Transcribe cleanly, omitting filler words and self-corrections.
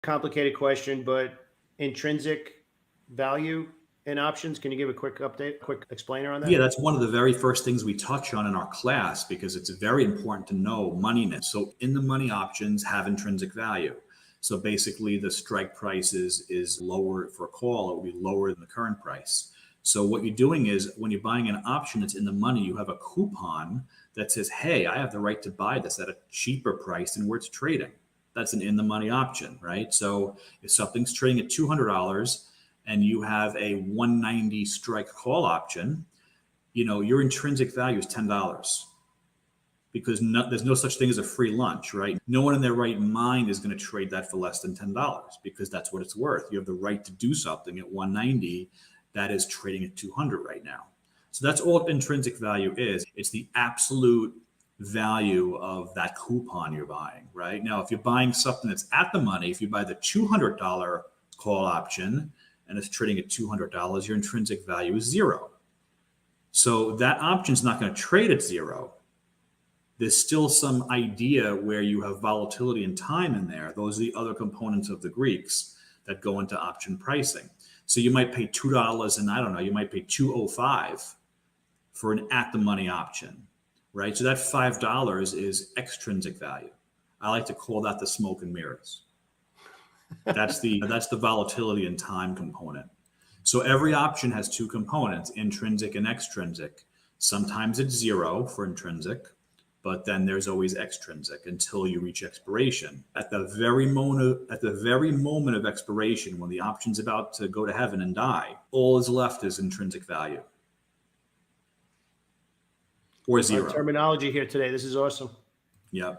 complicated question, but intrinsic value in options, can you give a quick update, quick explainer on that? Yeah, that's one of the very first things we touch on in our class because it's very important to know moneyness. So in the money options have intrinsic value. So basically the strike price is lower for a call. It will be lower than the current price. So what you're doing is when you're buying an option that's in the money, you have a coupon that says, hey, I have the right to buy this at a cheaper price than where it's trading. That's an in the money option, right? So if something's trading at $200 and you have a 190 strike call option, your intrinsic value is $10 because there's no such thing as a free lunch, right? No one in their right mind is going to trade that for less than $10 because that's what it's worth. You have the right to do something at 190 that is trading at 200 right now. So that's all intrinsic value is. It's the absolute value of that coupon you're buying, right? Now, if you're buying something that's at the money, if you buy the $200 call option and it's trading at $200, your intrinsic value is zero. So that option is not going to trade at zero. There's still some idea where you have volatility and time in there. Those are the other components of the Greeks that go into option pricing. So you might pay $2 and I don't know, you might pay $2.05 for an at the money option, right? So that $5 is extrinsic value. I like to call that the smoke and mirrors. That's the volatility and time component. So every option has two components, intrinsic and extrinsic. Sometimes it's zero for intrinsic, but then there's always extrinsic until you reach expiration. At the very moment of expiration, when the option's about to go to heaven and die, all is left is intrinsic value. Or zero. Terminology here today. This is awesome. Yep.